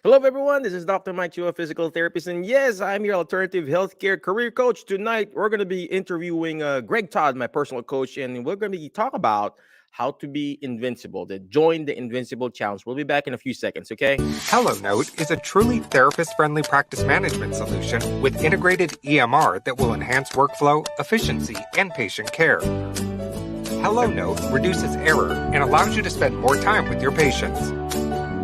Hello, everyone. This is Dr. Mike Chu, a physical therapist. And yes, I'm your alternative healthcare career coach. Tonight, we're going to be interviewing Greg Todd, my personal coach, and we're going to be talk about how to be invincible, to join the Invincible Challenge. We'll be back in a few seconds, okay? HelloNote is a truly therapist-friendly practice management solution with integrated EMR that will enhance workflow, efficiency, and patient care. HelloNote reduces error and allows you to spend more time with your patients.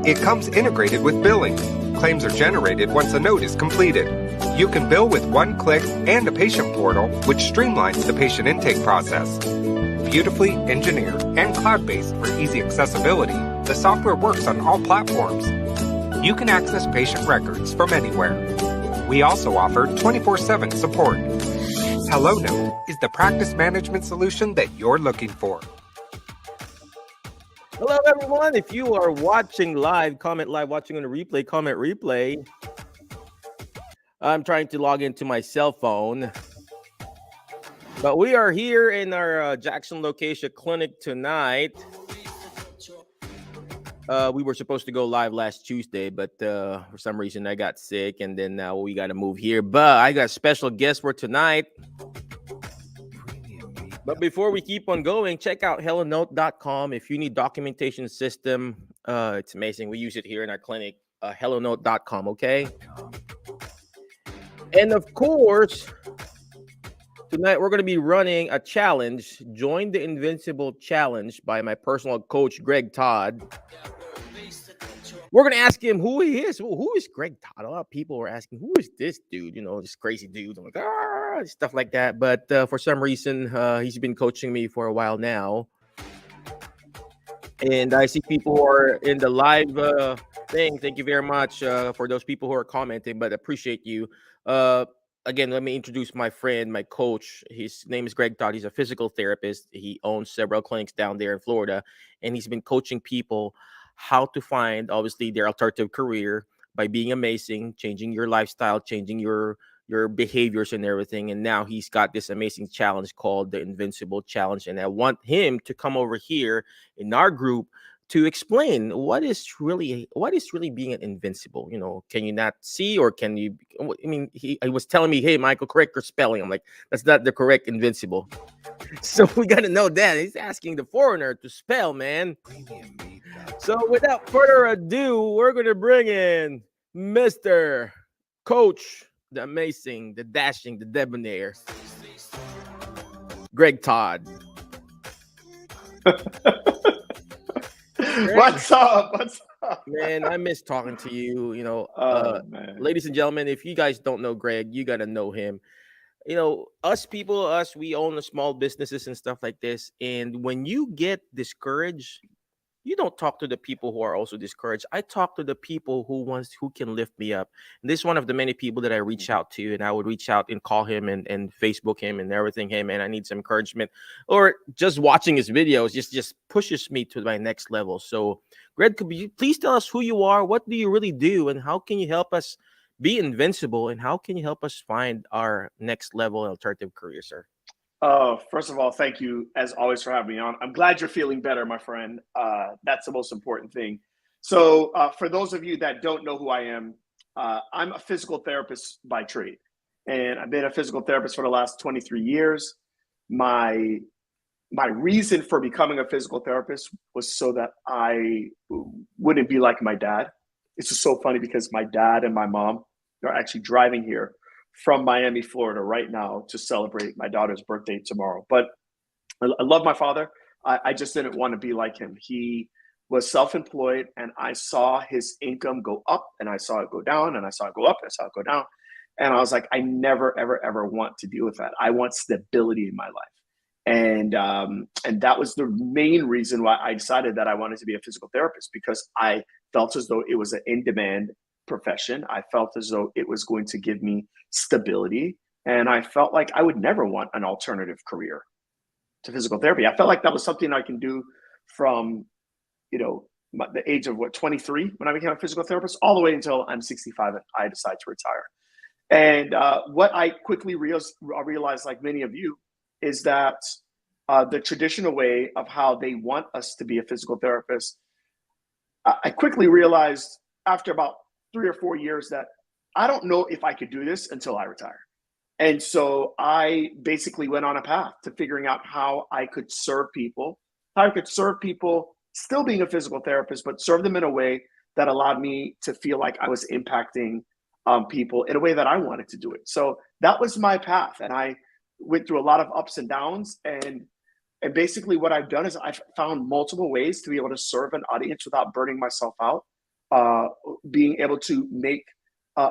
It comes integrated with billing. Claims are generated once a note is completed. You can bill with one click and a patient portal, which streamlines the patient intake process. Beautifully engineered and cloud-based for easy accessibility, the software works on all platforms. You can access patient records from anywhere. We also offer 24/7 support. HelloNote is the practice management solution that you're looking for. Hello, everyone. If you are watching live, comment live, watching on the replay, comment replay. I'm trying to log into my cell phone. But we are here in our Jackson location clinic tonight. We were supposed to go live last Tuesday, but for some reason I got sick, and then now we got to move here. But I got a special guest for tonight. But before we keep on going, check out hellonote.com. If you need documentation system, it's amazing. We use it here in our clinic, hellonote.com, okay? And of course, tonight we're going to be running a challenge. Join the Invincible Challenge by my personal coach, Greg Todd. We're going to ask him who he is. Who is Greg Todd? A lot of people were asking, who is this dude? You know, this crazy dude. I'm like, stuff like that. But for some reason, he's been coaching me for a while now. And I see people who are in the live thing. Thank you very much for those people who are commenting, but appreciate you. Again, let me introduce my friend, my coach. His name is Greg Todd. He's a physical therapist. He owns several clinics down there in Florida, and he's been coaching people how to find, obviously, their alternative career by being amazing, changing your lifestyle, changing your behaviors and everything. And now he's got this amazing challenge called the Invincible Challenge. And I want him to come over here in our group to explain what is really being an invincible. You know, can you not see, or can you? I mean, he was telling me, hey, Michael, correct your spelling. I'm like, that's not the correct invincible. So we got to know that. He's asking the foreigner to spell, man. So without further ado, we're going to bring in Mr. Coach, the amazing, the dashing, the debonair, Greg Todd. What's up? Man, I miss talking to you. You know, ladies and gentlemen, if you guys don't know Greg, you got to know him. You know, we own the small businesses and stuff like this. And when you get discouraged, you don't talk to the people who are also discouraged. I talk to the people who can lift me up. And this is one of the many people that I reach out to, and I would reach out and call him and Facebook him and everything. Hey, man, I need some encouragement. Or just watching his videos just pushes me to my next level. So, Greg, could you please tell us who you are? What do you really do? And how can you help us be invincible? And how can you help us find our next level alternative career, sir? First of all, thank you as always for having me on. I'm glad you're feeling better, my friend. That's the most important thing. So for those of you that don't know who I am, I'm a physical therapist by trade, and I've been a physical therapist for the last 23 years. My reason for becoming a physical therapist was so that I wouldn't be like my dad. It's just so funny because my dad and my mom are actually driving here from Miami, Florida right now to celebrate my daughter's birthday tomorrow. But I love my father. I just didn't want to be like him. He was self-employed, and I saw his income go up, and I saw it go down, and I saw it go up, and I saw it go down. And I was like, I never, ever, ever want to deal with that. I want stability in my life. And that was the main reason why I decided that I wanted to be a physical therapist, because I felt as though it was an in-demand profession. I felt as though it was going to give me stability, and I felt like I would never want an alternative career to physical therapy. I felt like that was something I can do from, the age of 23 when I became a physical therapist, all the way until I'm 65 and I decide to retire. And what I quickly realized, like many of you, is that the traditional way of how they want us to be a physical therapist, I quickly realized after about 3 or 4 years that I don't know if I could do this until I retire. And so I basically went on a path to figuring out how I could serve people, still being a physical therapist, but serve them in a way that allowed me to feel like I was impacting people in a way that I wanted to do it. So that was my path. And I went through a lot of ups and downs. And basically what I've done is I've found multiple ways to be able to serve an audience without burning myself out, being able to make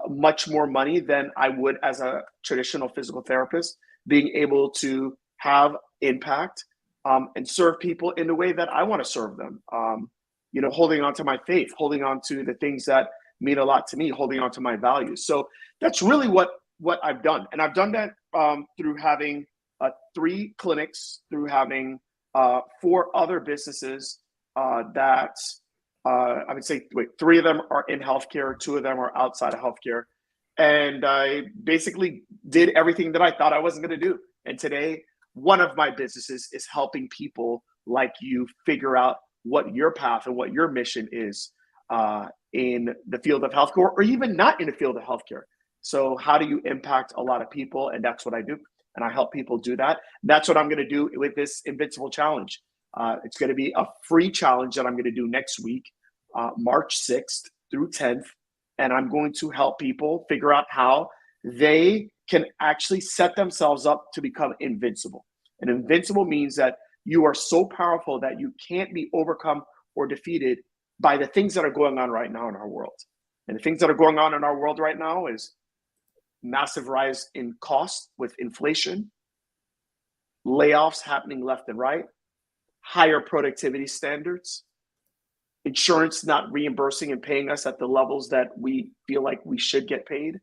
much more money than I would as a traditional physical therapist, being able to have impact and serve people in the way that I want to serve them. Holding on to my faith, holding on to the things that mean a lot to me, holding on to my values. So that's really what I've done. And I've done that through having 3 clinics, through having 4 other businesses that I would say 3 of them are in healthcare, 2 of them are outside of healthcare. And I basically did everything that I thought I wasn't going to do. And today, one of my businesses is helping people like you figure out what your path and what your mission is in the field of healthcare, or even not in the field of healthcare. So how do you impact a lot of people? And that's what I do. And I help people do that. That's what I'm going to do with this Invincible Challenge. It's going to be a free challenge that I'm going to do next week, March 6th through 10th. And I'm going to help people figure out how they can actually set themselves up to become invincible. And invincible means that you are so powerful that you can't be overcome or defeated by the things that are going on right now in our world. And the things that are going on in our world right now is massive rise in cost with inflation, layoffs happening left and right, higher productivity standards, insurance not reimbursing and paying us at the levels that we feel like we should get paid,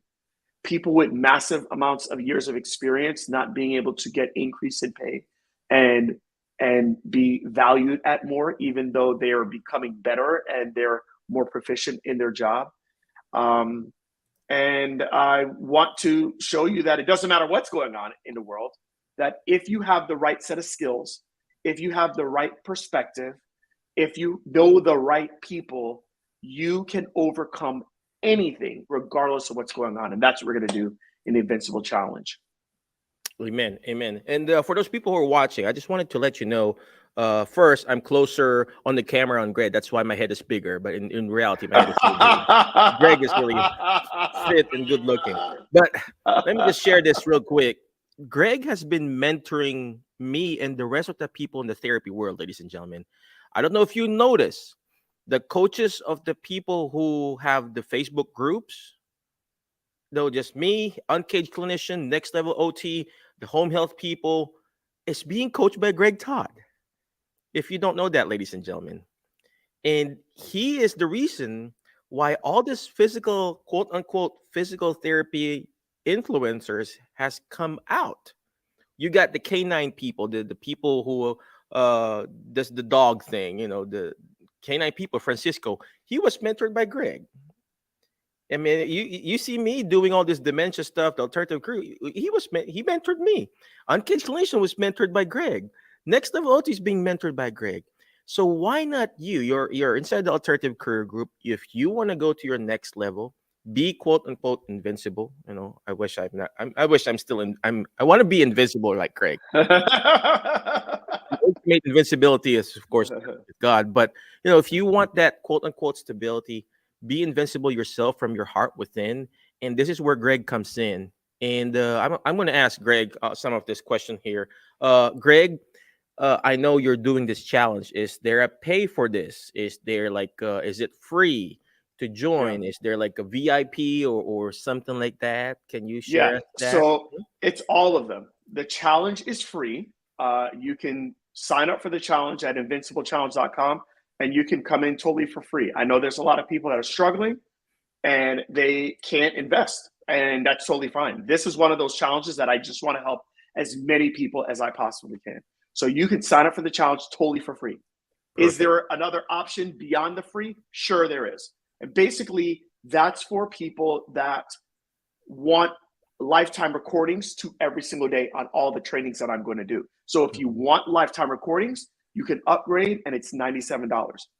people with massive amounts of years of experience not being able to get increase in pay and be valued at more, even though they are becoming better and they're more proficient in their job. And I want to show you that it doesn't matter what's going on in the world, that if you have the right set of skills, if you have the right perspective, if you know the right people, you can overcome anything regardless of what's going on. And that's what we're going to do in the Invincible Challenge. Amen. Amen. And for those people who are watching, I just wanted to let you know, first, I'm closer on the camera on Greg. That's why my head is bigger. But in reality, my head is really big. Greg is really fit and good looking. But let me just share this real quick. Greg has been mentoring me and the rest of the people in the therapy world, ladies and gentlemen. I don't know if you notice, the coaches of the people who have the Facebook groups, though, just me, Uncaged Clinician, Next Level OT, the home health people, is being coached by Greg Todd. If you don't know that, ladies and gentlemen. And he is the reason why all this physical, quote unquote, physical therapy influencers has come out. You got the canine people, the people who does the dog thing, the canine people, Francisco. He was mentored by Greg. I mean, you see me doing all this dementia stuff, the alternative crew. He mentored me. Uncaged Clinician was mentored by Greg. Next Level OT is being mentored by Greg. So why not you? You're inside the alternative career group. If you want to go to your next level, be quote unquote invincible. I wish I'm not. I wish I'm still in. I want to be invincible like Greg. Ultimate invincibility is, of course, God. But if you want that quote unquote stability, be invincible yourself from your heart within. And this is where Greg comes in. And I'm going to ask Greg some of this question here. Greg, I know you're doing this challenge. Is there a pay for this? Is there is it free to join? Yeah. Is there like a VIP or something like that? Can you share that? So it's all of them. The challenge is free. You can sign up for the challenge at invinciblechallenge.com. And you can come in totally for free. I know there's a lot of people that are struggling and they can't invest, and that's totally fine. This is one of those challenges that I just want to help as many people as I possibly can. So you can sign up for the challenge totally for free. Perfect. Is there another option beyond the free? Sure, there is. And basically, that's for people that want lifetime recordings to every single day on all the trainings that I'm going to do. So if you want lifetime recordings, you can upgrade and it's $97.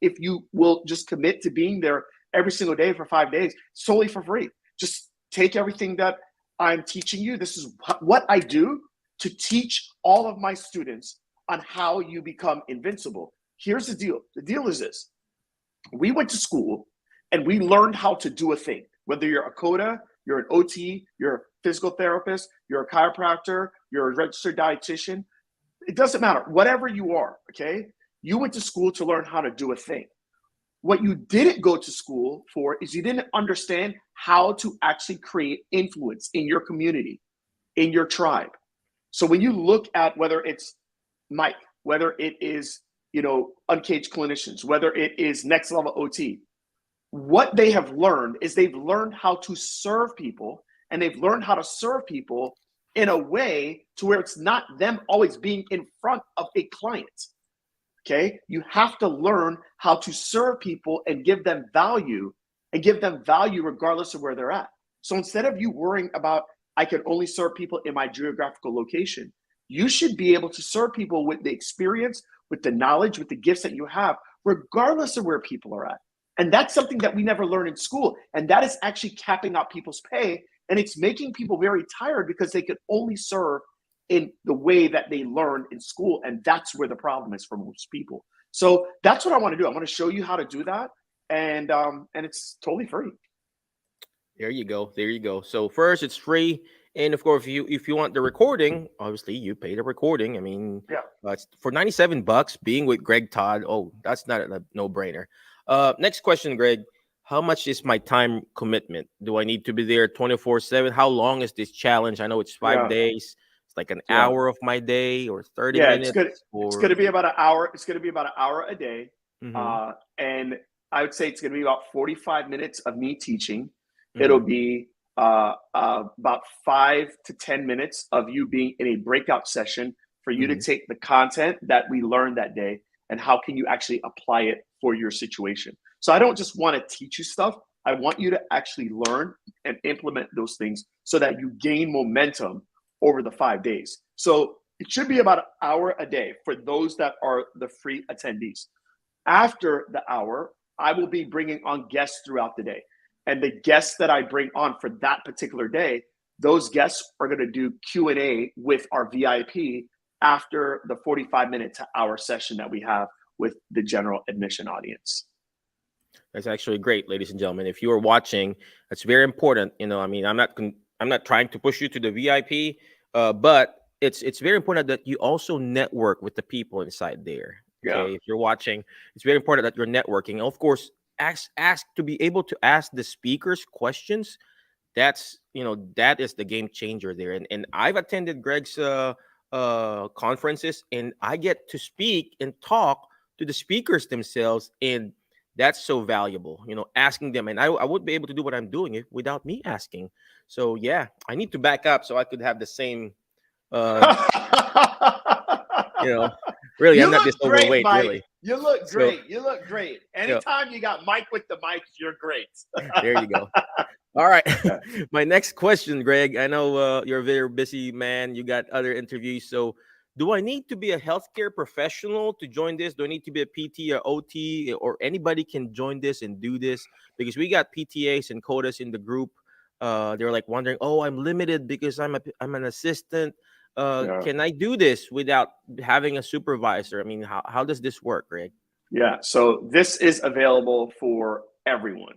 If you will just commit to being there every single day for 5 days, solely for free. Just take everything that I'm teaching you. This is what I do to teach all of my students on how you become invincible. Here's the deal. The deal is this. We went to school and we learned how to do a thing. Whether you're a CODA, you're an OT, you're a physical therapist, you're a chiropractor, you're a registered dietitian, it doesn't matter. Whatever you are, okay? You went to school to learn how to do a thing. What you didn't go to school for is you didn't understand how to actually create influence in your community, in your tribe. So when you look at whether it's Mike, whether it is, Uncaged Clinicians, whether it is Next Level OT, what they have learned is they've learned how to serve people, and they've learned how to serve people in a way to where it's not them always being in front of a client. Okay, you have to learn how to serve people and give them value regardless of where they're at. So instead of you worrying about, I can only serve people in my geographical location, you should be able to serve people with the experience, with the knowledge, with the gifts that you have, regardless of where people are at. And that's something that we never learn in school. And that is actually capping out people's pay. And it's making people very tired because they can only serve in the way that they learn in school. And that's where the problem is for most people. So that's what I want to do. I want to show you how to do that. And it's totally free. There you go. There you go. So first, it's free. And of course, if you want the recording, obviously you pay the recording. I mean, it's for $97 being with Greg Todd. Oh, that's not a no-brainer. Next question, Greg. How much is my time commitment? Do I need to be there 24/7? How long is this challenge? I know it's 5 days. It's like an hour of my day or 30 minutes. It's going to be about an hour. It's going to be about an hour a day. Mm-hmm. And I would say it's going to be about 45 minutes of me teaching. Mm-hmm. It'll be about 5 to 10 minutes of you being in a breakout session for you to take the content that we learned that day and how can you actually apply it for your situation. So I don't just want to teach you stuff. I want you to actually learn and implement those things so that you gain momentum over the 5 days. So it should be about an hour a day for those that are the free attendees. After the hour, I will be bringing on guests throughout the day. And the guests that I bring on for that particular day, those guests are going to do Q&A with our VIP after the 45-minute to hour session that we have with the general admission audience. That's actually great, ladies and gentlemen. If you are watching, that's very important. I'm not trying to push you to the VIP, but it's very important that you also network with the people inside there. Okay, if you're watching, it's very important that you're networking. Of course, ask to be able to ask the speakers questions. That's that is the game changer there. And I've attended Greg's conferences, and I get to speak and talk to the speakers themselves, and that's so valuable. Asking them, and I wouldn't be able to do what I'm doing without me asking. So yeah, I need to back up so I could have the same. Really, I'm not this overweight. Mike. Really, you look great. You look great. Anytime you got Mike with the mic, you're great. There you go. All right. My next question, Greg. I know you're a very busy man. You got other interviews. So do I need to be a healthcare professional to join this? Do I need to be a PT or OT, or anybody can join this and do this? Because we got PTAs and CODAs in the group. They're like wondering, oh, I'm limited because I'm an assistant. Can I do this without having a supervisor? I mean, how does this work, Greg? Yeah, so this is available for everyone.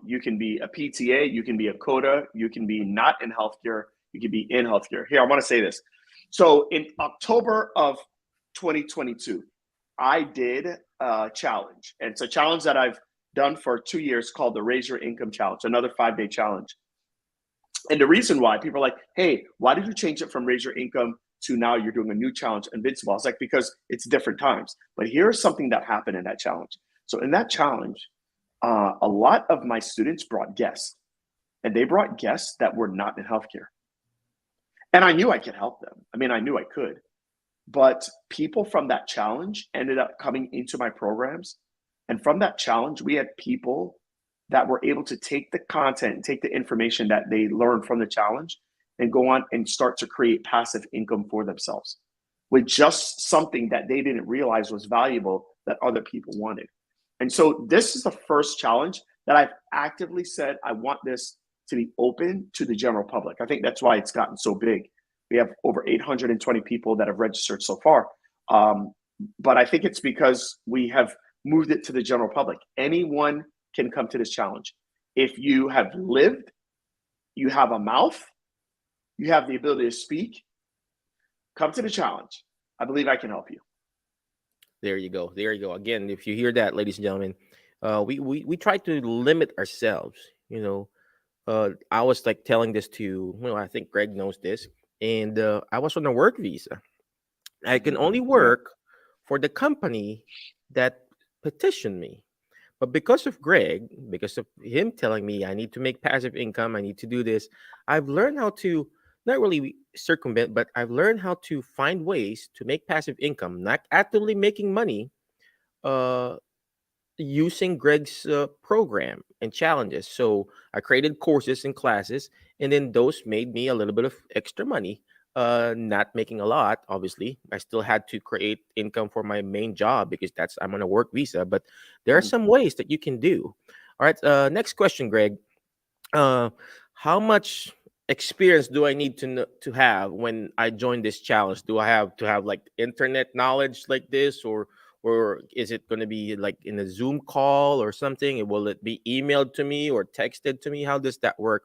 You can be a PTA, you can be a CODA, you can be not in healthcare, you can be in healthcare. Here, I want to say this. So in October of 2022, I did a challenge. And it's a challenge that I've done for 2 years called the Raise Your Income Challenge, another 5-day challenge. And the reason why people are like, hey, why did you change it from Raise Your Income to now you're doing a new challenge, Invincible? I was like, because it's different times. But here's something that happened in that challenge. So in that challenge, a lot of my students brought guests, and they brought guests that were not in healthcare. And I knew I could help them. I mean, I knew I could. But people from that challenge ended up coming into my programs. And from that challenge, we had people that were able to take the content and take the information that they learned from the challenge and go on and start to create passive income for themselves with just something that they didn't realize was valuable that other people wanted. And so this is the first challenge that I've actively said I want this to be open to the general public. I think that's why it's gotten so big. We have over 820 people that have registered so far. But I think it's because we have moved it to the general public. Anyone can come to this challenge. If you have lived, you have a mouth, you have the ability to speak, come to the challenge. I believe I can help you. There you go. There you go. Again, if you hear that, ladies and gentlemen, we try to limit ourselves. I was like telling this to, I think Greg knows this, and I was on a work visa. I can only work for the company that petitioned me. But because of Greg, because of him telling me I need to make passive income, I need to do this, I've learned how to not really circumvent, but I've learned how to find ways to make passive income, not actively making money, uh, using Greg's program and challenges. So I created courses and classes, and then those made me a little bit of extra money. Not making a lot, obviously. I still had to create income for my main job because I'm on a work visa. But there are some ways that you can do. All right. Next question, Greg. How much experience do I need to have when I join this challenge? Do I have to have like internet knowledge like this, or is it going to be like in a Zoom call or something? Will it be emailed to me or texted to me? How does that work?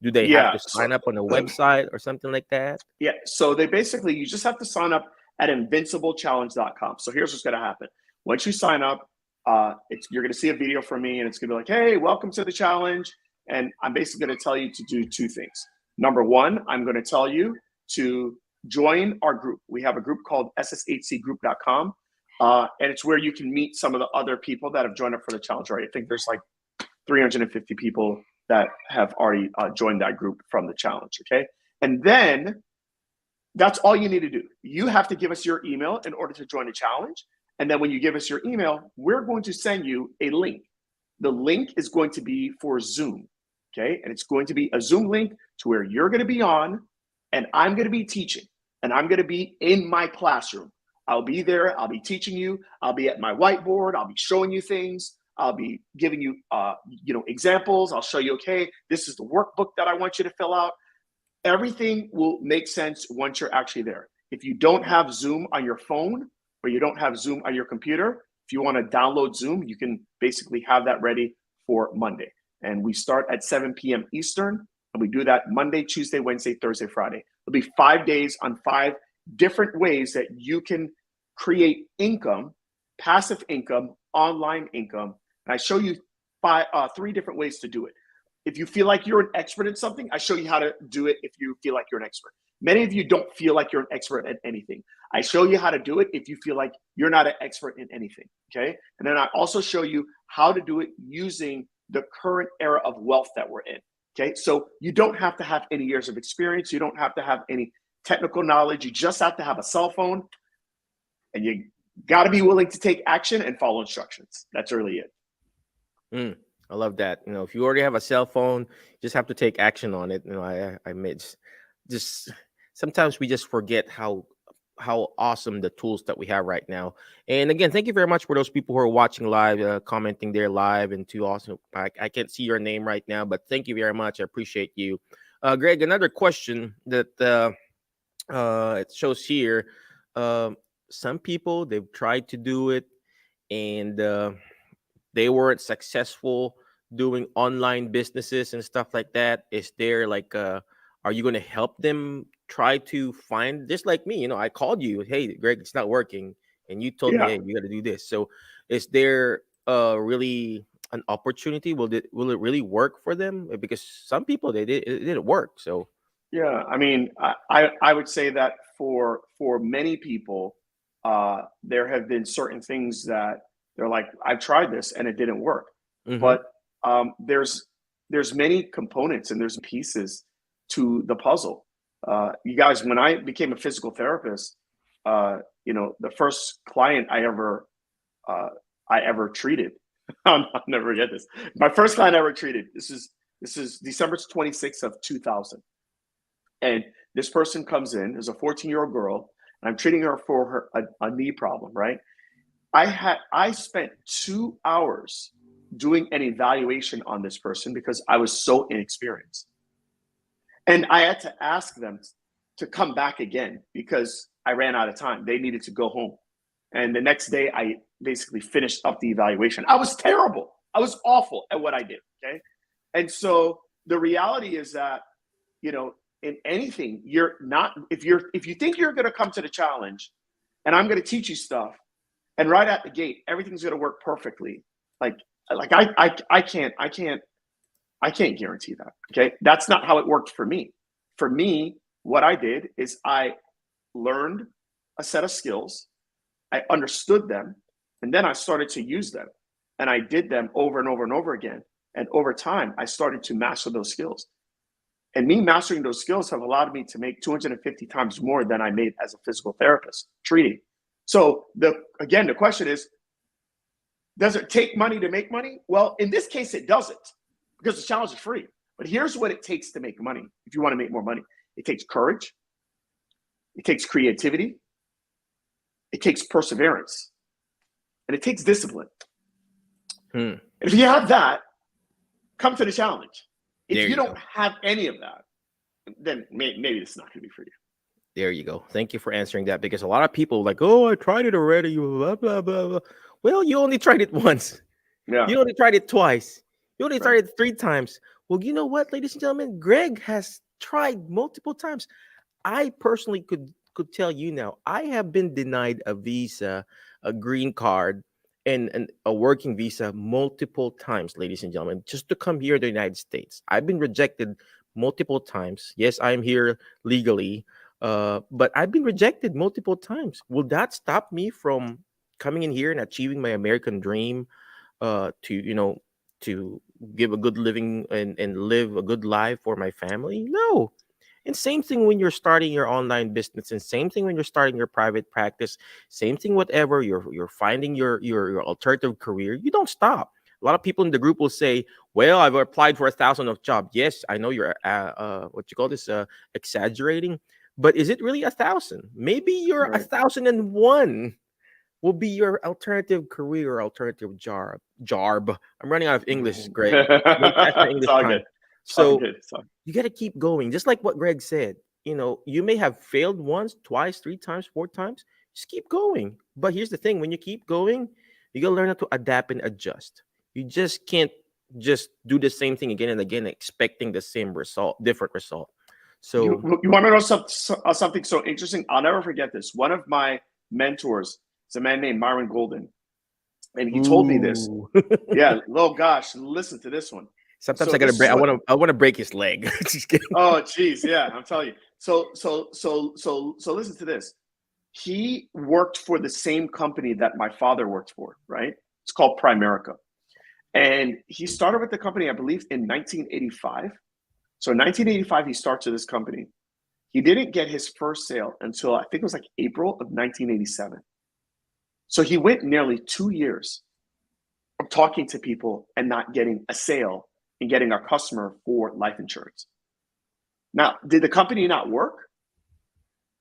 Do they have to sign up on a website or something like that? Yeah. So you just have to sign up at invinciblechallenge.com. So here's what's going to happen. Once you sign up, you're going to see a video from me, and it's going to be like, hey, welcome to the challenge. And I'm basically going to tell you to do two things. Number one, I'm going to tell you to join our group. We have a group called sshcgroup.com. And it's where you can meet some of the other people that have joined up for the challenge already. I think there's like 350 people that have already joined that group from the challenge, okay? And then that's all you need to do. You have to give us your email in order to join the challenge. And then when you give us your email, we're going to send you a link. The link is going to be for Zoom, okay? And it's going to be a Zoom link to where you're going to be on, and I'm going to be teaching, and I'm going to be in my classroom. I'll be there. I'll be teaching you. I'll be at my whiteboard. I'll be showing you things. I'll be giving you, examples. I'll show you, okay, this is the workbook that I want you to fill out. Everything will make sense once you're actually there. If you don't have Zoom on your phone or you don't have Zoom on your computer, if you want to download Zoom, you can basically have that ready for Monday. And we start at 7 p.m. Eastern, and we do that Monday, Tuesday, Wednesday, Thursday, Friday. It'll be 5 days on 5 different ways that you can create income, passive income, online income. And I show you 3 different ways to do it. If you feel like you're an expert in something, I show you how to do it if you feel like you're an expert. Many of you don't feel like you're an expert at anything. I show you how to do it if you feel like you're not an expert in anything, okay? And then I also show you how to do it using the current era of wealth that we're in, okay? So you don't have to have any years of experience. You don't have to have any technical knowledge. You just have to have a cell phone, and you got to be willing to take action and follow instructions. That's really it. I love that. If you already have a cell phone, you just have to take action on it. I just sometimes we just forget how awesome the tools that we have right now. And again, thank you very much for those people who are watching live, commenting there live, and to also, I can't see your name right now, but thank you very much. I appreciate you. Greg, another question that it shows here. Some people, they've tried to do it, and they weren't successful doing online businesses and stuff like that. Is there like, are you going to help them try to find, just like me, I called you, hey, Greg, it's not working. And you told me, hey, you got to do this. So is there really an opportunity? Will it really work for them? Because some people, it didn't work. So. Yeah, I mean, I would say that for many people, there have been certain things that they're like, I've tried this and it didn't work. Mm-hmm. But there's many components and there's pieces to the puzzle. You guys, when I became a physical therapist, the first client I ever treated, I'll never forget this. My first client I ever treated. This is December 26th of 2000. And this person comes in, there's a 14-year-old girl, and I'm treating her for a knee problem, right? I spent 2 hours doing an evaluation on this person because I was so inexperienced. And I had to ask them to come back again because I ran out of time. They needed to go home. And the next day, I basically finished up the evaluation. I was terrible. I was awful at what I did. Okay. And so the reality is that, you know, in anything, you're not, if you think you're going to come to the challenge and I'm going to teach you stuff, and right at the gate, everything's going to work perfectly. I can't guarantee that. Okay. That's not how it worked for me. For me, what I did is I learned a set of skills. I understood them, and then I started to use them, and I did them over and over and over again. And over time, I started to master those skills. And me mastering those skills have allowed me to make 250 times more than I made as a physical therapist treating. So the question is, does it take money to make money? Well, in this case, it doesn't, because the challenge is free. But here's what it takes to make money. If you want to make more money, it takes courage. It takes creativity. It takes perseverance. And it takes discipline. And if you have that, come to the challenge. If you don't have any of that, then maybe it's not going to be for you. There you go. Thank you for answering that, because a lot of people like, oh, I tried it already. Blah, blah, blah, blah. Well, you only tried it once. Yeah. You only tried it twice. You only tried it 3 times. Well, you know what, ladies and gentlemen? Greg has tried multiple times. I personally could tell you now, I have been denied a visa, a green card, and a working visa multiple times, ladies and gentlemen, just to come here to the United States. I've been rejected multiple times. Yes, I'm here legally, but I've been rejected multiple times. Will that stop me from coming in here and achieving my American dream, to give a good living and live a good life for my family? No. And same thing when you're starting your online business, and same thing when you're starting your private practice, same thing, whatever you're finding your alternative career, you don't stop. A lot of people in the group will say, well, I've applied for 1,000 of job. Yes, I know you're exaggerating, but is it really 1,000? Maybe you're 1,001 will be your alternative career, alternative job. I'm running out of English, Greg. It's all good. So you got to keep going. Just like what Greg said, you may have failed once, twice, 3 times, 4 times. Just keep going. But here's the thing. When you keep going, you got to learn how to adapt and adjust. You just can't just do the same thing again and again, expecting the same result, different result. So you want to know something so interesting? I'll never forget this. One of my mentors is a man named Myron Golden. And he told me this. Yeah. Oh gosh. Listen to this one. Sometimes I gotta break. I want to break his leg. Just kidding. Oh, geez, yeah, I'm telling you. So listen to this. He worked for the same company that my father worked for. Right? It's called Primerica, and he started with the company, I believe, in 1985. So in 1985, he starts with this company. He didn't get his first sale until I think it was like April of 1987. So he went nearly 2 years of talking to people and not getting a sale and getting our customer for life insurance. Now, did the company not work?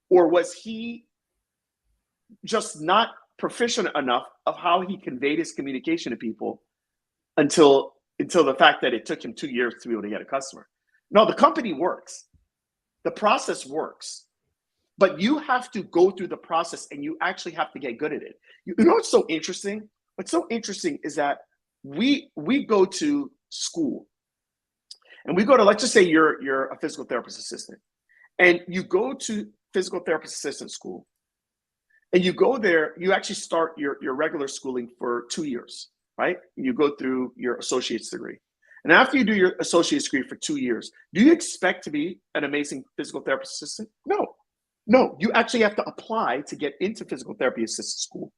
Or was he just not proficient enough of how he conveyed his communication to people until the fact that it took him 2 years to be able to get a customer? No, the company works. The process works. But you have to go through the process, and you actually have to get good at it. You know what's so interesting? What's so interesting is that we go to school, and we go to, let's just say you're a physical therapist assistant, and you go to physical therapist assistant school, and you go there, you actually start your regular schooling for 2 years, right? You go through your associate's degree. And after you do your associate's degree for 2 years, do you expect to be an amazing physical therapist assistant? No, you actually have to apply to get into physical therapy assistant school.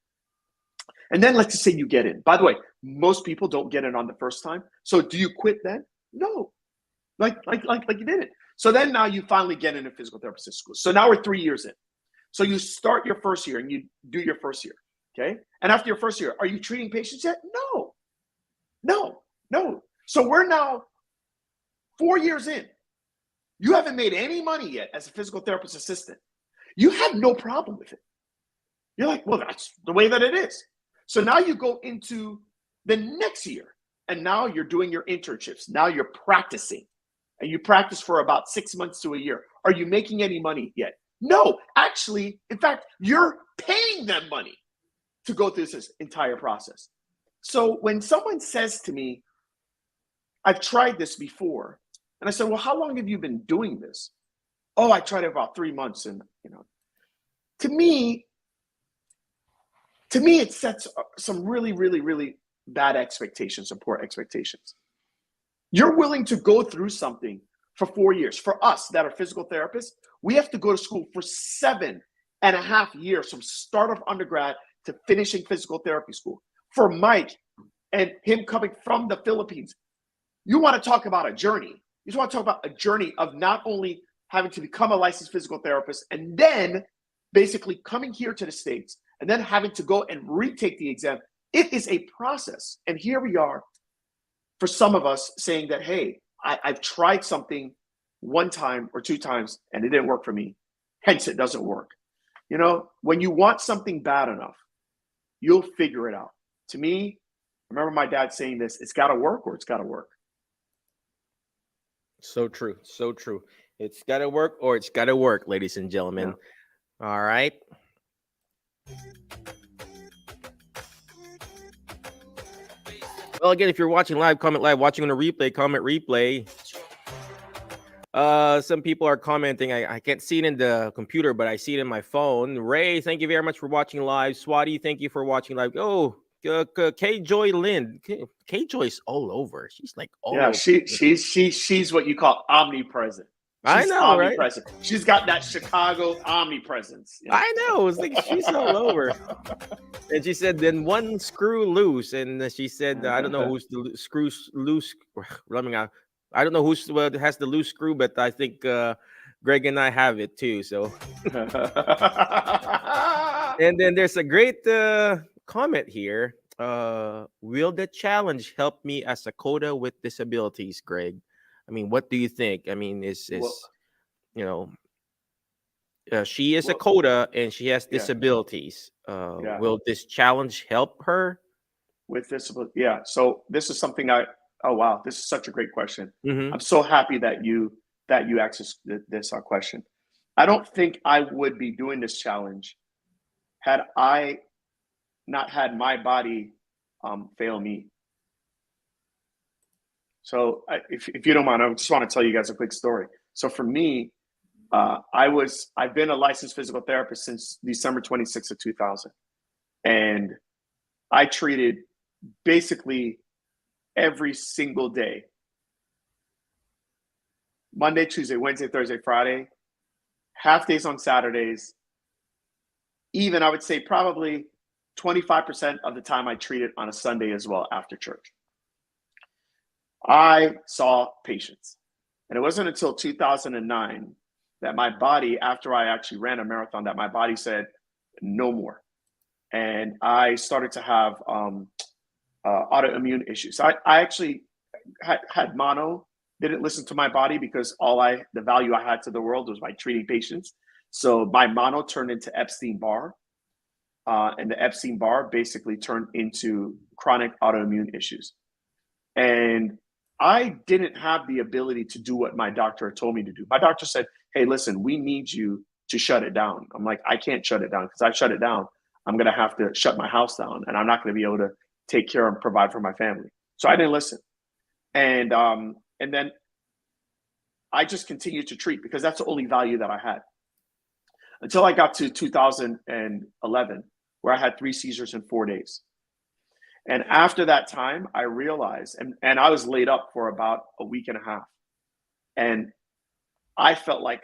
And then let's just say you get in. By the way, most people don't get in on the first time. So do you quit then? No, like you didn't. So then now you finally get into physical therapy assistant school. So now we're 3 years in. So you start your first year and you do your first year, okay? And after your first year, are you treating patients yet? No. So we're now 4 years in. You haven't made any money yet as a physical therapist assistant. You have no problem with it. You're like, well, that's the way that it is. So now you go into the next year. and now you're doing your internships. Now you're practicing, and you practice for about 6 months to a year. Are you making any money yet? No, actually, in fact, you're paying them money to go through this entire process. So when someone says to me, I've tried this before, and I said, well, how long have you been doing this? Oh, I tried it about 3 months. And, to me, it sets some really, really, really bad expectations and poor expectations. You're willing to go through something for 4 years. For us that are physical therapists, we have to go to school for 7.5 years from start of undergrad to finishing physical therapy school. For Mike and him coming from the Philippines, you want to talk about a journey. You just want to talk about a journey of not only having to become a licensed physical therapist and then basically coming here to the States and then having to go and retake the exam. It is a process. And here we are for some of us saying that, hey, I've tried something 1 time or 2 times and it didn't work for me. Hence, it doesn't work. When you want something bad enough, you'll figure it out. To me, I remember my dad saying this, it's got to work or it's got to work. So true. So true. It's got to work or it's got to work, ladies and gentlemen. Yeah. All right. Well, again, if you're watching live, comment live. Watching on a replay, comment replay. Some people are commenting. I can't see it in the computer, but I see it in my phone. Ray, thank you very much for watching live. Swati, thank you for watching live. Oh, K Joy Lynn. K Joy's all over. She's like all over. She's what you call omnipresent. I know, omnipresent. Right? She's got that Chicago omnipresence. I know. It's like she's all over. And she said, then one screw loose. And she said, I don't know who's the screw loose. I don't know who has the loose screw, but I think Greg and I have it too. So, and then there's a great comment here. Will the challenge help me as a coda with disabilities, Greg? I mean, what do you think? I mean, she is a coda and she has disabilities. Will this challenge help her with disability? Yeah. So this is something oh wow, this is such a great question. Mm-hmm. I'm so happy that you asked this question. I don't think I would be doing this challenge had I not had my body fail me. So if you don't mind, I just want to tell you guys a quick story. So for me, I've been a licensed physical therapist since December 26th of 2000. And I treated basically every single day. Monday, Tuesday, Wednesday, Thursday, Friday, half days on Saturdays. Even I would say probably 25% of the time I treated on a Sunday as well after church. I saw patients. And it wasn't until 2009 that my body, after I actually ran a marathon, that my body said, no more. And I started to have autoimmune issues. I actually had mono, didn't listen to my body because the value I had to the world was by treating patients. So my mono turned into Epstein-Barr. And the Epstein-Barr basically turned into chronic autoimmune issues. And I didn't have the ability to do what my doctor had told me to do. My doctor said, hey, listen, we need you to shut it down. I'm like, I can't shut it down because I shut it down, I'm going to have to shut my house down and I'm not going to be able to take care and provide for my family. So I didn't listen. And then I just continued to treat because that's the only value that I had until I got to 2011, where I had 3 seizures in 4 days. And after that time, I realized, and I was laid up for about a week and a half. And I felt like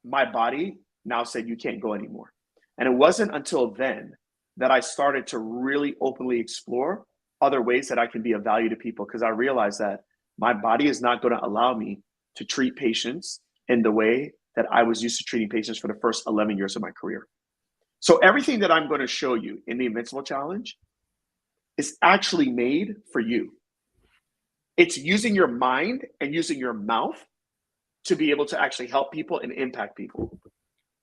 my body now said, you can't go anymore. And it wasn't until then that I started to really openly explore other ways that I can be of value to people, because I realized that my body is not going to allow me to treat patients in the way that I was used to treating patients for the first 11 years of my career. So everything that I'm going to show you in the Invincible Challenge is actually made for you. It's using your mind and using your mouth to be able to actually help people and impact people.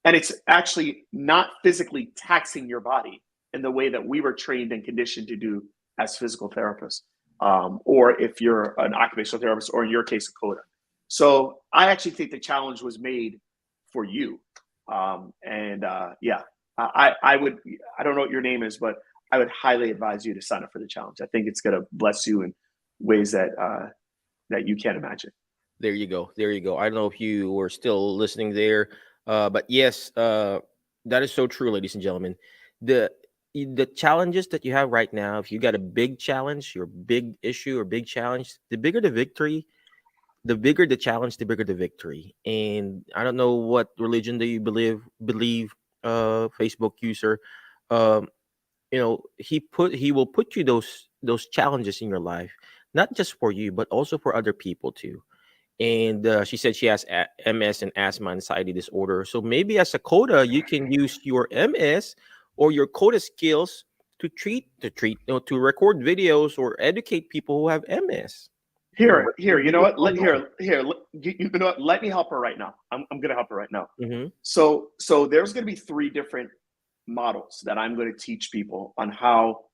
And it's actually not physically taxing your body in the way that we were trained and conditioned to do as physical therapists. or if you're an occupational therapist, or in your case, a CODA. So I actually think the challenge was made for you. Yeah, I would, I don't know what your name is, but I would highly advise you to sign up for the challenge. I think it's going to bless you in ways that you can't imagine. There you go. There you go. I don't know if you were still listening there, but yes, that is so true, ladies and gentlemen. The the challenges that you have right now, if you got a big challenge, your big issue or big challenge, the bigger the victory, the bigger the challenge, the bigger the victory. And I don't know what religion that you believe, Facebook user. Um, he will put you those challenges in your life, not just for you, but also for other people too. And she said she has MS and asthma anxiety disorder. So maybe as a coda, you can use your MS or your coda skills to record videos or educate people who have MS. Here, you know what? You know what? Let me help her right now. I'm going to help her right now. Mm-hmm. So there's going to be 3 different models that I'm going to teach people on how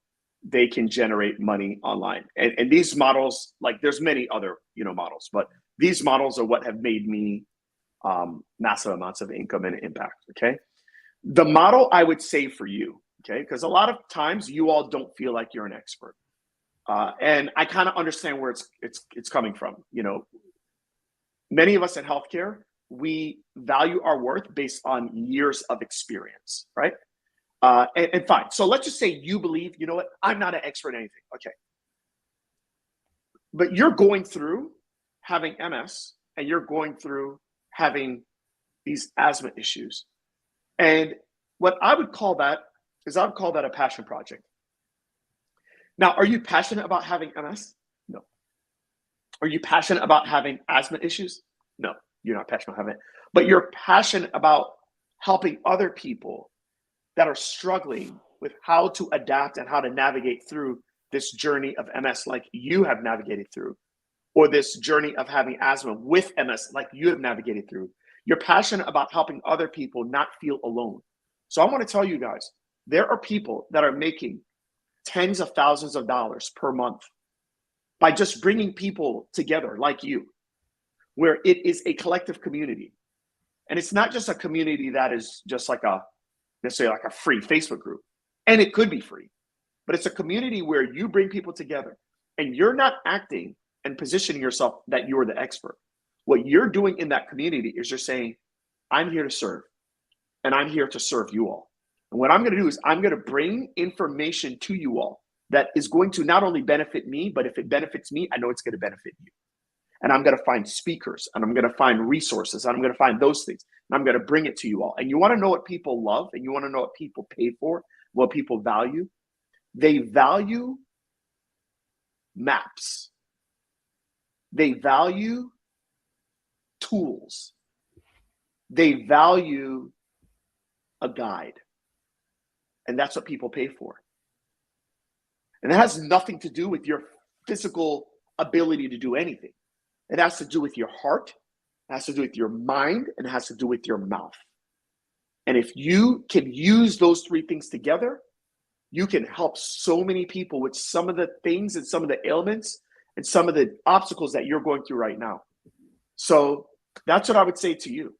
they can generate money online. And these models, like there's many other, models, but these models are what have made me massive amounts of income and impact. Okay. The model I would say for you, okay, because a lot of times you all don't feel like you're an expert. And I kind of understand where it's coming from. Many of us in healthcare, we value our worth based on years of experience, right? And fine. So let's just say you believe, you know what, I'm not an expert in anything. Okay. But you're going through having MS and you're going through having these asthma issues. And what I would call that is I would call that a passion project. Now, are you passionate about having MS? No. Are you passionate about having asthma issues? No, you're not passionate about having it. But you're passionate about helping other people that are struggling with how to adapt and how to navigate through this journey of MS like you have navigated through, or this journey of having asthma with MS like you have navigated through. You're passionate about helping other people not feel alone. So I want to tell you guys, there are people that are making tens of thousands of dollars per month by just bringing people together like you, where it is a collective community. And it's not just a community that is just like necessarily like a free Facebook group. And it could be free, but it's a community where you bring people together and you're not acting and positioning yourself that you're the expert. What you're doing in that community is you're saying, I'm here to serve, and I'm here to serve you all. And what I'm going to do is I'm going to bring information to you all that is going to not only benefit me, but if it benefits me, I know it's going to benefit you. And I'm going to find speakers, and I'm going to find resources, and I'm going to find those things, and I'm going to bring it to you all. And you want to know what people love, and you want to know what people pay for, what people value. They value maps. They value tools. They value a guide. And that's what people pay for. And it has nothing to do with your physical ability to do anything. It has to do with your heart, it has to do with your mind, and it has to do with your mouth. And if you can use those 3 things together, you can help so many people with some of the things and some of the ailments and some of the obstacles that you're going through right now. So that's what I would say to you.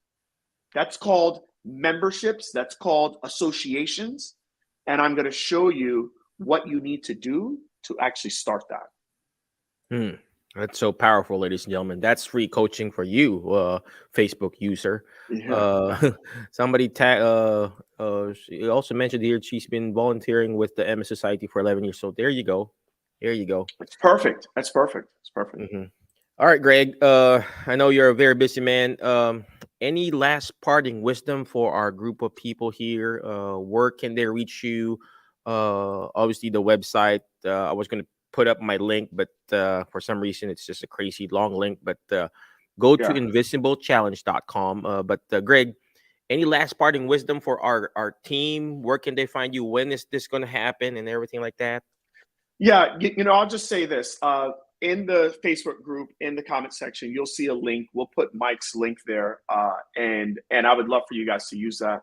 That's called memberships. That's called associations. And I'm going to show you what you need to do to actually start that. That's so powerful, ladies and gentlemen. That's free coaching for you, Facebook user. Yeah. Somebody she also mentioned here she's been volunteering with the MS Society for 11 years. So there you go. There you go. It's perfect. That's perfect. It's perfect. Mm-hmm. All right, Greg. I know you're a very busy man. Any last parting wisdom for our group of people here? Where can they reach you? Obviously, the website. I was going to put up my link, but for some reason, it's just a crazy long link. But go to invinciblechallenge.com. But Greg, any last parting wisdom for our team? Where can they find you? When is this going to happen and everything like that? Yeah, I'll just say this. In the Facebook group, in the comment section, you'll see a link. We'll put Mike's link there, and I would love for you guys to use that.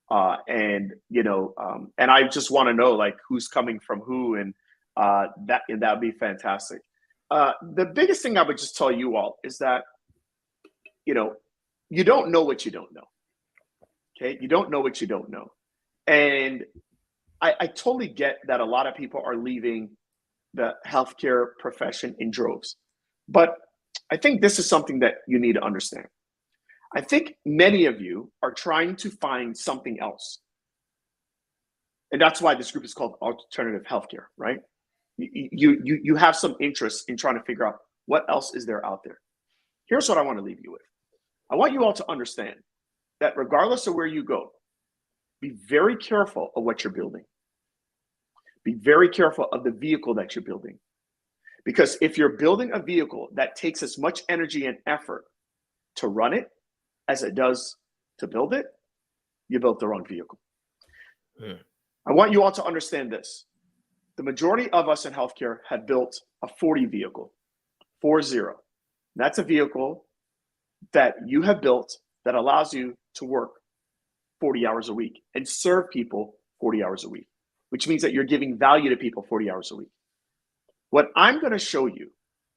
And I just want to know like who's coming from who, and that would be fantastic. The biggest thing I would just tell you all is that, you don't know what you don't know. Okay. You don't know what you don't know. And I totally get that a lot of people are leaving the healthcare profession in droves. But I think this is something that you need to understand. I think many of you are trying to find something else. And that's why this group is called alternative healthcare, right? You have some interest in trying to figure out what else is there out there. Here's what I want to leave you with. I want you all to understand that regardless of where you go, be very careful of what you're building. Be very careful of the vehicle that you're building. Because if you're building a vehicle that takes as much energy and effort to run it as it does to build it, you built the wrong vehicle. I want you all to understand this. The majority of us in healthcare have built a 40 vehicle, 40. That's a vehicle that you have built that allows you to work 40 hours a week and serve people 40 hours a week, which means that you're giving value to people 40 hours a week. What I'm going to show you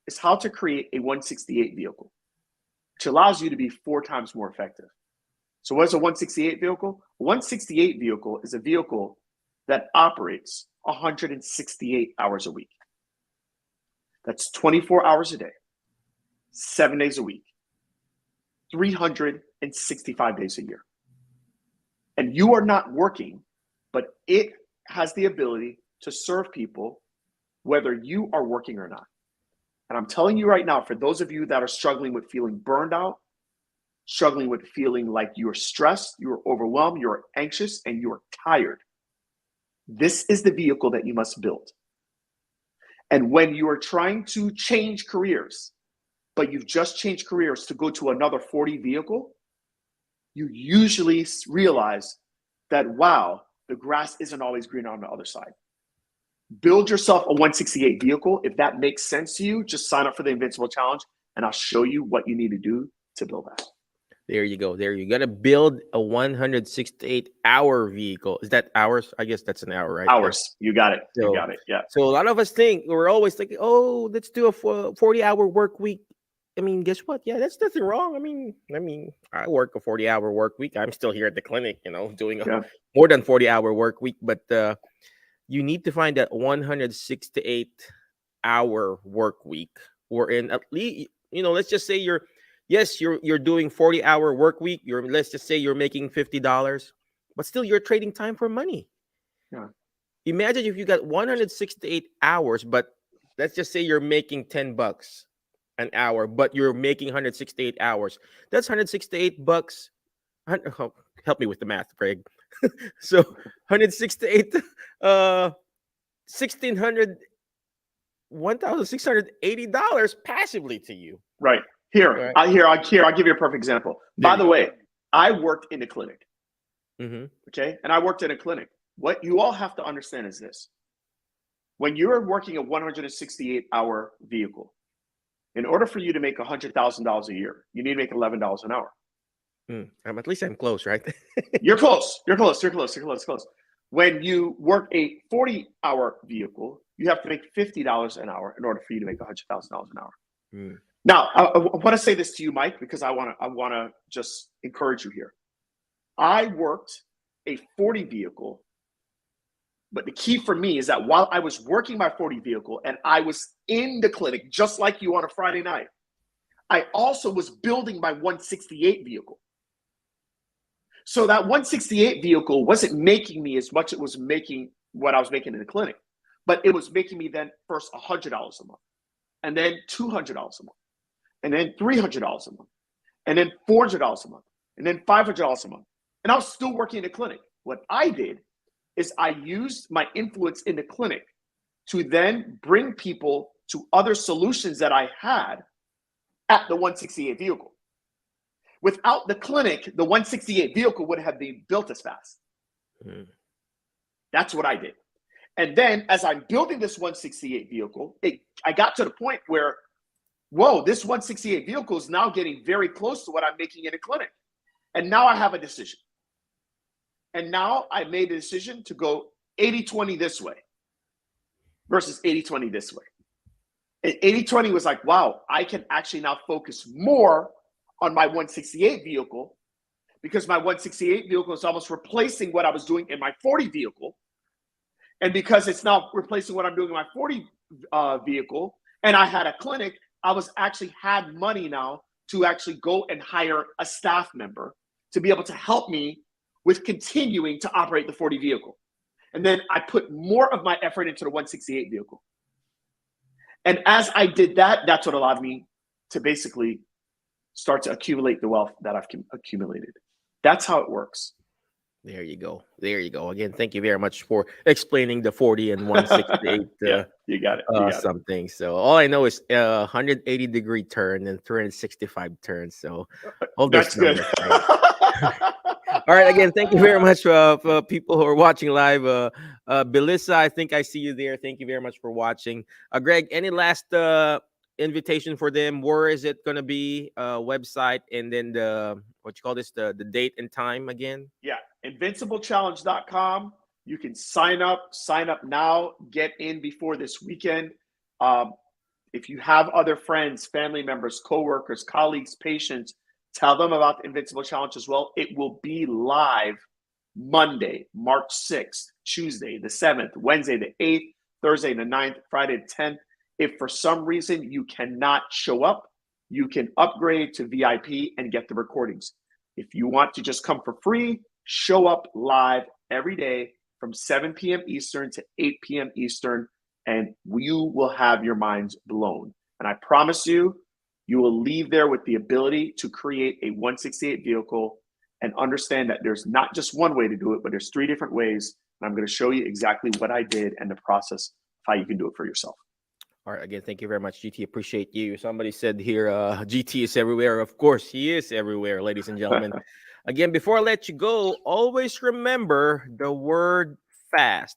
is how to create a 168 vehicle, which allows you to be 4 times more effective. So what is a 168 vehicle? A 168 vehicle is a vehicle that operates 168 hours a week. That's 24 hours a day, 7 days a week, 365 days a year. And you are not working, but it has the ability to serve people whether you are working or not. And I'm telling you right now, for those of you that are struggling with feeling burned out, struggling with feeling like you're stressed, you're overwhelmed, you're anxious, and you're tired, this is the vehicle that you must build. And when you are trying to change careers, but you've just changed careers to go to another 40 vehicle, you usually realize that, wow, the grass isn't always green on the other side. Build yourself a 168 vehicle. If that makes sense to you, just sign up for the Invincible Challenge and I'll show you what you need to do to build that. There you go. There you got to build a 168-hour vehicle. Is that hours? I guess that's an hour, right? Hours. You got it. So, you got it. Yeah. So a lot of us think, we're always thinking, oh, let's do a 40-hour work week. I mean, guess what? Yeah, that's nothing wrong. I mean, I work a 40-hour work week. I'm still here at the clinic, doing a more than 40-hour work week. But you need to find that 168-hour work week, or in at least, let's just say you're doing 40-hour work week. Let's just say you're making $50, but still you're trading time for money. Yeah. Imagine if you got 168 hours, but let's just say you're making $10 an hour, but you're making 168 hours. That's 168 bucks. Help me with the math, Greg. So 168, $1,680 passively to you. Right. Here, I'll give you a perfect example. By the way, I worked in a clinic. Mm-hmm. Okay. And I worked in a clinic. What you all have to understand is this. When you're working a 168-hour vehicle, in order for you to make $100,000 a year, you need to make $11 an hour. At least I'm close, right? You're close. When you work a 40-hour vehicle, you have to make $50 an hour in order for you to make $100,000 an hour. Now, I want to say this to you, Mike, because I want to just encourage you here. I worked a 40 vehicle, but the key for me is that while I was working my 40 vehicle and I was in the clinic, just like you on a Friday night, I also was building my 168 vehicle. So that 168 vehicle wasn't making me as much as it was making what I was making in the clinic, but it was making me then first $100 a month, and then $200 a month, and then $300 a month, and then $400 a month, and then $500 a month. And I was still working in the clinic. What I did is I used my influence in the clinic to then bring people to other solutions that I had at the 168 vehicle. Without the clinic, the 168 vehicle wouldn't have been built as fast. That's what I did. And then as I'm building this 168 vehicle, I got to the point where, whoa, this 168 vehicle is now getting very close to what I'm making in a clinic. And now I have a decision. And now I made a decision to go 80-20 this way versus 80-20 this way. 80-20 was like, wow, I can actually now focus more on my 168 vehicle, because my 168 vehicle is almost replacing what I was doing in my 40 vehicle. And because it's now replacing what I'm doing in my 40 vehicle, and I had a clinic, I was actually had money now to actually go and hire a staff member to be able to help me with continuing to operate the 40 vehicle. And then I put more of my effort into the 168 vehicle. And as I did that, that's what allowed me to basically start to accumulate the wealth that I've accumulated. That's how it works. There you go. There you go. Again, thank you very much for explaining the 40 and 168. Yeah, you got it. Something. So all I know is 180-degree turn and 365 turns. So all that's good. All right. Again, thank you very much for people who are watching live. Belissa, I think I see you there. Thank you very much for watching. Greg, any last invitation for them? Where is it going to be? Website, and then the date and time again? Yeah, invinciblechallenge.com. You can sign up now, get in before this weekend. If you have other friends, family members, coworkers, colleagues, patients, tell them about the Invincible Challenge as well. It will be live Monday, March 6th, Tuesday, the 7th, Wednesday, the 8th, Thursday, the 9th, Friday, the 10th. If for some reason you cannot show up, you can upgrade to VIP and get the recordings. If you want to just come for free, show up live every day from 7 p.m. Eastern to 8 p.m. Eastern, and you will have your minds blown. And I promise you, you will leave there with the ability to create a 168 vehicle and understand that there's not just one way to do it, but there's 3 different ways. And I'm going to show you exactly what I did and the process of how you can do it for yourself. All right. Again, thank you very much, GT. Appreciate you. Somebody said here, GT is everywhere. Of course, he is everywhere, ladies and gentlemen. Again, before I let you go, always remember the word fast.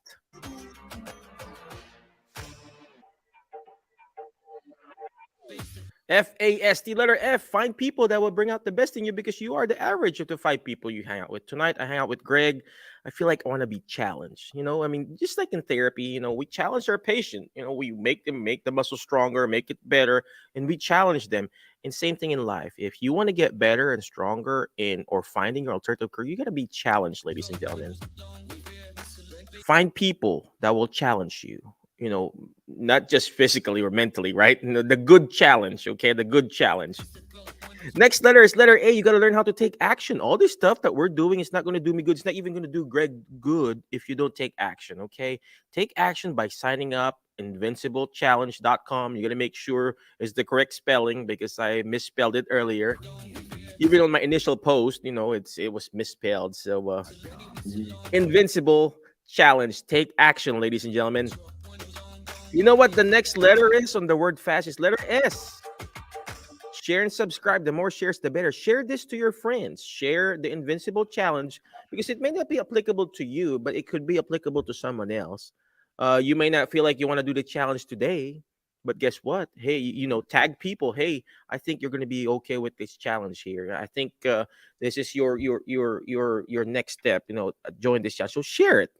F-A-S-T, letter F. Find people that will bring out the best in you, because you are the average of the 5 people you hang out with. Tonight, I hang out with Greg. I feel like I want to be challenged. You know, I mean, just like in therapy, you know, we challenge our patient. You know, we make the muscle stronger, make it better, and we challenge them. And same thing in life. If you want to get better and stronger or finding your alternative career, you got to be challenged, ladies and gentlemen. Find people that will challenge you. You know, not just physically or mentally, right? You know, the good challenge, okay? The good challenge. Next letter is letter A. You got to learn how to take action. All this stuff that we're doing is not going to do me good. It's not even going to do Greg good if you don't take action, okay? Take action by signing up, invinciblechallenge.com. You got to make sure it's the correct spelling, because I misspelled it earlier. Even on my initial post, you know, it was misspelled. So, Invincible Challenge. Take action, ladies and gentlemen. You know what the next letter is on the word fast is letter S. Share and subscribe. The more shares, the better. Share this to your friends. Share the Invincible Challenge, because it may not be applicable to you, but it could be applicable to someone else. You may not feel like you want to do the challenge today, but guess what? Hey, you know, tag people. Hey, I think you're going to be okay with this challenge here. I think this is your next step. You know, join this challenge. So share it.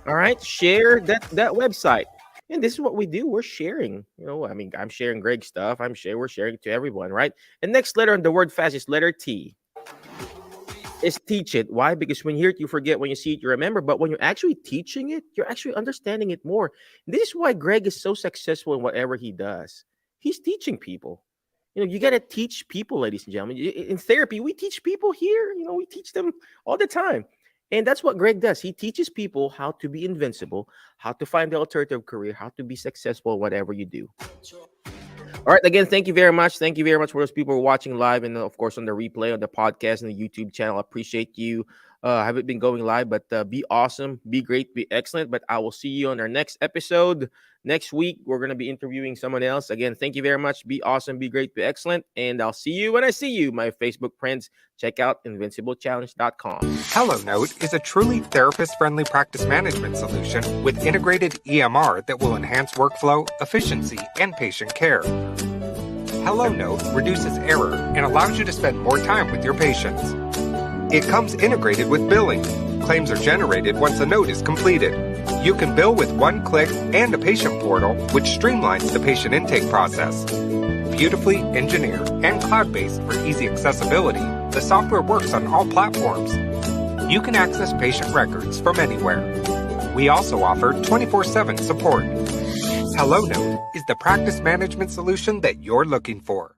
All right, share that website. And this is what we do. We're sharing. You know, I mean, I'm sharing Greg's stuff. We're sharing to everyone, right? And next letter on the word fast is letter T. It's teach it. Why? Because when you hear it, you forget. When you see it, you remember. But when you're actually teaching it, you're actually understanding it more. And this is why Greg is so successful in whatever he does. He's teaching people. You know, you got to teach people, ladies and gentlemen. In therapy, we teach people here. You know, we teach them all the time. And that's what Greg does. He teaches people how to be invincible, how to find the alternative career, how to be successful, whatever you do. All right. Again, thank you very much. Thank you very much for those people who are watching live and, of course, on the replay, on the podcast, and the YouTube channel. I appreciate you. I haven't been going live, but be awesome, be great, be excellent. But I will see you on our next episode. Next week, we're going to be interviewing someone else. Again, thank you very much. Be awesome, be great, be excellent. And I'll see you when I see you, my Facebook friends. Check out invinciblechallenge.com. HelloNote is a truly therapist-friendly practice management solution with integrated EMR that will enhance workflow, efficiency, and patient care. HelloNote reduces error and allows you to spend more time with your patients. It comes integrated with billing. Claims are generated once a note is completed. You can bill with one click and a patient portal, which streamlines the patient intake process. Beautifully engineered and cloud-based for easy accessibility, the software works on all platforms. You can access patient records from anywhere. We also offer 24/7 support. HelloNote is the practice management solution that you're looking for.